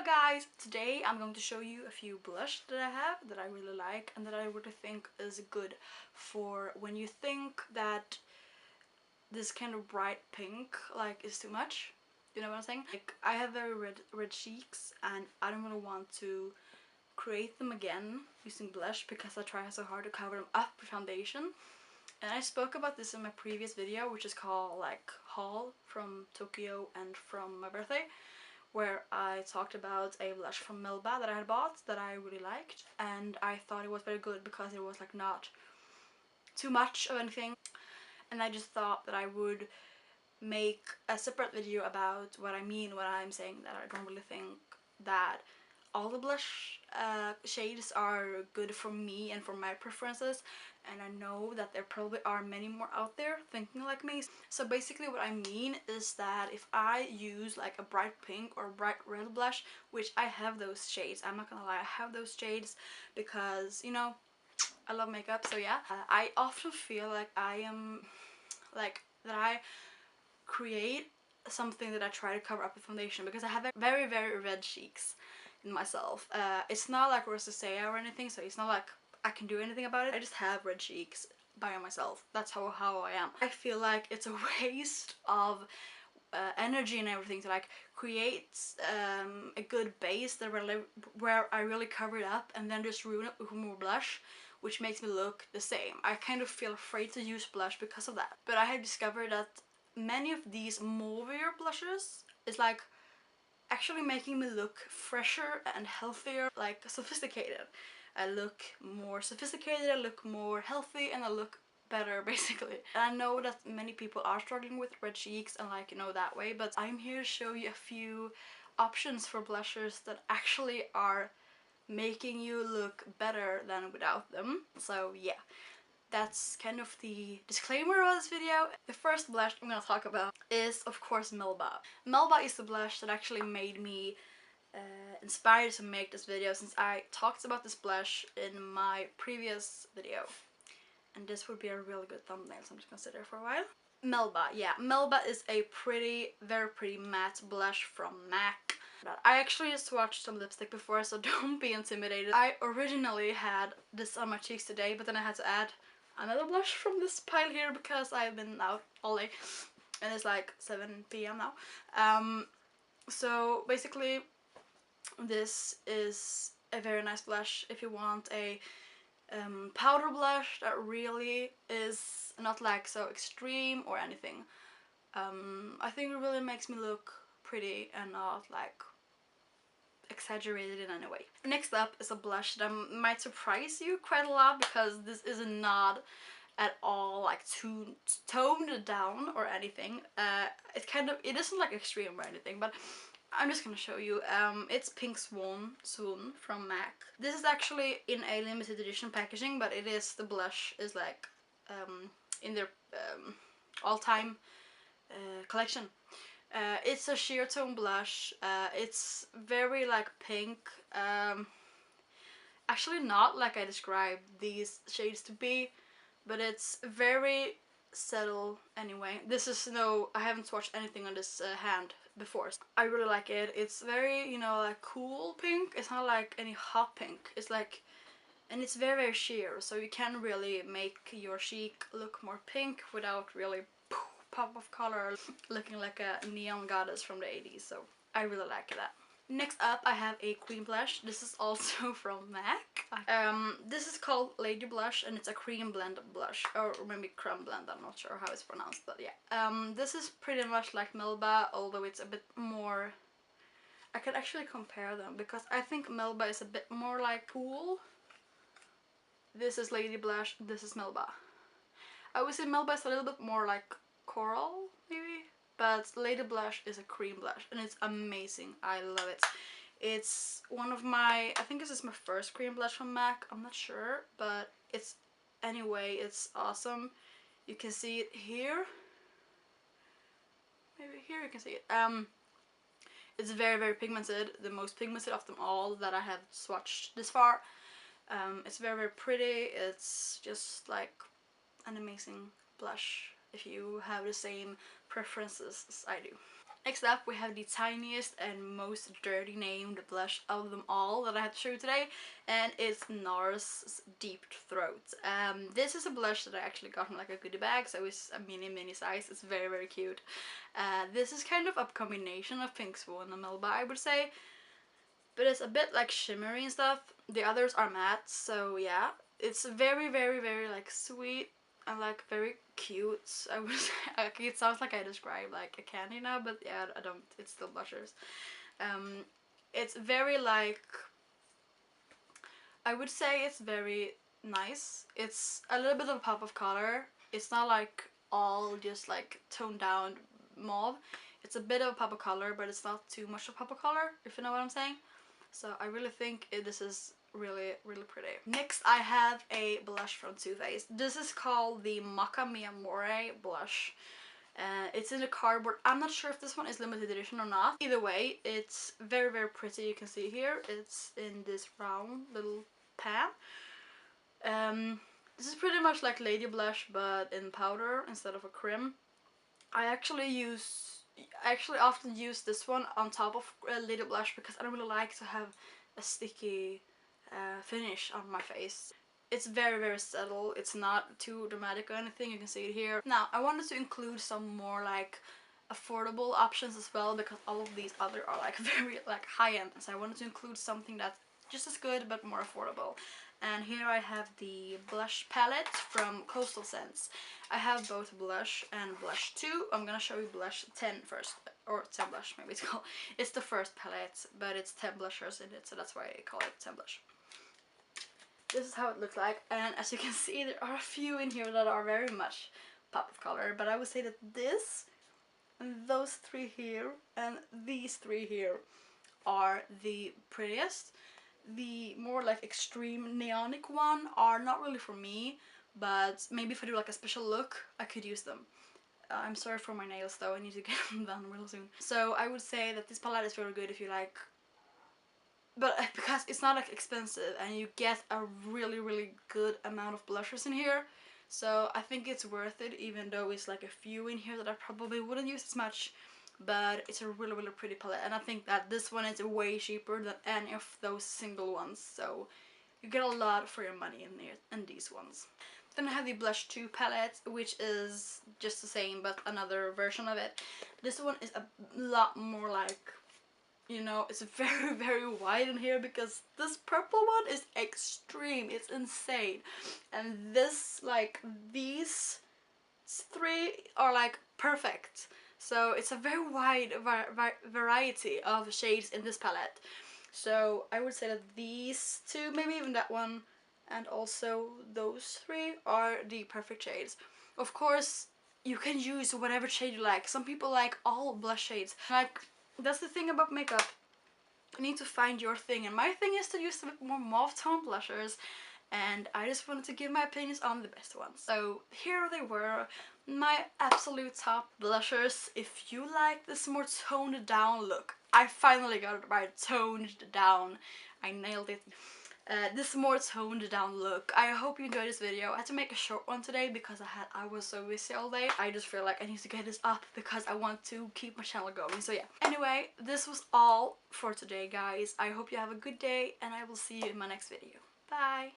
Hello guys! Today I'm going to show you a few blush that I have that I really like and that I really think is good for when you think that this kind of bright pink like is too much. You know what I'm saying? Like I have very red cheeks and I don't really want to create them again using blush because I try so hard to cover them up with foundation. And I spoke about this in my previous video, which is called like haul from Tokyo and from my birthday, where I talked about a blush from Melba that I had bought that I really liked, and I thought it was very good because it was like not too much of anything, and I just thought that I would make a separate video about what I mean when I'm saying that I don't really think that all the blush shades are good for me and for my preferences, and I know that there probably are many more out there thinking like me. So basically what I mean is that if I use like a bright pink or a bright red blush, which I have those shades, I'm not gonna lie, I have those shades because, you know, I love makeup, so yeah. I often feel like I am like that I create something that I try to cover up with foundation because I have very red cheeks in myself. It's not like rosacea or anything, so it's not like I can do anything about it. I just have red cheeks by myself. That's how I am. I feel like it's a waste of energy and everything to like create a good base that where I really cover it up and then just ruin it with more blush, which makes me look the same. I kind of feel afraid to use blush because of that. But I have discovered that many of these mauvier blushes is like actually making me look fresher and healthier, like sophisticated. I look more sophisticated, I look more healthy, and I look better basically. And I know that many people are struggling with red cheeks and like, you know, that way, but I'm here to show you a few options for blushers that actually are making you look better than without them. So yeah, that's kind of the disclaimer of this video. The first blush I'm gonna talk about is of course Melba. Melba is the blush that actually made me inspired to make this video, since I talked about this blush in my previous video. And this would be a really good thumbnail, so I'm just gonna sit there for a while. Melba, yeah, Melba is a very pretty matte blush from MAC. I actually swatched some lipstick before, so don't be intimidated. I originally had this on my cheeks today, but then I had to add another blush from this pile here because I've been out all day and it's like 7 p.m. now. So basically this is a very nice blush if you want a powder blush that really is not like so extreme or anything. I think it really makes me look pretty and not like exaggerated in any way. Next up is a blush that might surprise you quite a lot because this is not at all like too toned down or anything. It isn't like extreme or anything, but I'm just gonna show you. It's Pink Swoon from MAC. This is actually in a limited edition packaging, but the blush is like in their all-time collection. It's a sheer tone blush. It's very like pink. Actually not like I described these shades to be, but it's very subtle anyway. This is I haven't swatched anything on this hand before. I really like it. It's very, you know, like cool pink. It's not like any hot pink. It's like, and it's very sheer, so you can really make your cheek look more pink without really pop of color looking like a neon goddess from the 80s, so I really like that. Next up I have a cream blush. This is also from MAC. This is called Lady Blush and it's a cream blend blush, or maybe creme blend, I'm not sure how it's pronounced, but yeah. This is pretty much like Melba, although it's a bit more, I could actually compare them because I think Melba is a bit more like cool. This is Lady Blush, this is Melba. I would say Melba is a little bit more like coral maybe, but Lady Blush is a cream blush and it's amazing. I love it. It's one of my, I think this is my first cream blush from MAC, I'm not sure, but it's awesome. You can see it here, maybe here you can see it. It's very pigmented, the most pigmented of them all that I have swatched this far. It's very pretty. It's just like an amazing blush if you have the same preferences as I do. Next up, we have the tiniest and most dirty named blush of them all that I have to show you today, and it's NARS Deep Throat. This is a blush that I actually got from like a goodie bag, so it's a mini size. It's very cute. This is kind of a combination of Pink Swan and Melba, I would say, but it's a bit like shimmery and stuff. The others are matte, so yeah, it's very like sweet and like very cute. I would say, like, it sounds like I describe like a candy now, but yeah, I don't. It's still blushers. It's very like, I would say it's very nice. It's a little bit of a pop of color. It's not like all just like toned down mauve. It's a bit of a pop of color, but it's not too much of a pop of color, if you know what I'm saying. So I really think this is really pretty. Next, I have a blush from Too Faced. This is called the Maca Mi Amore blush. It's in a cardboard. I'm not sure if this one is limited edition or not. Either way, it's very pretty. You can see here it's in this round little pan. This is pretty much like Lady Blush but in powder instead of a cream. I actually often use this one on top of Lady Blush because I don't really like to have a sticky finish on my face. It's very subtle. It's not too dramatic or anything. You can see it here. Now, I wanted to include some more like affordable options as well, because all of these other are like very like high-end. So I wanted to include something that's just as good but more affordable. And here I have the blush palette from Coastal Scents. I have both blush and blush 2. I'm gonna show you blush 10 first, or 10 blush maybe it's called. It's the first palette, but it's 10 blushers in it, so that's why I call it 10 blush. This is how it looks like, and as you can see, there are a few in here that are very much pop of color, but I would say that this, and those 3 here, and these 3 here are the prettiest. The more like extreme neonic one are not really for me, but maybe if I do like a special look, I could use them. I'm sorry for my nails though, I need to get them done real soon. So I would say that this palette is very good if you like, but because it's not like expensive and you get a really good amount of blushers in here, so I think it's worth it, even though it's like a few in here that I probably wouldn't use as much. But it's a really pretty palette, and I think that this one is way cheaper than any of those single ones, so you get a lot for your money in there in these ones. Then I have the blush 2 palette, which is just the same but another version of it. This one is a lot more like, you know, it's very wide in here, because this purple one is extreme. It's insane. And this, like, these 3 are like perfect. So it's a very wide variety of shades in this palette. So I would say that these 2, maybe even that one, and also those 3 are the perfect shades. Of course, you can use whatever shade you like. Some people like all blush shades. Like, that's the thing about makeup. You need to find your thing, and my thing is to use a bit more mauve tone blushers, and I just wanted to give my opinions on the best ones. So here they were, my absolute top blushers. If you like this more toned down look, I finally got it right, toned down. I nailed it. This more toned down look. I hope you enjoyed this video. I had to make a short one today because I was so busy all day. I just feel like I need to get this up because I want to keep my channel going. So yeah. Anyway, this was all for today, guys. I hope you have a good day, and I will see you in my next video. Bye!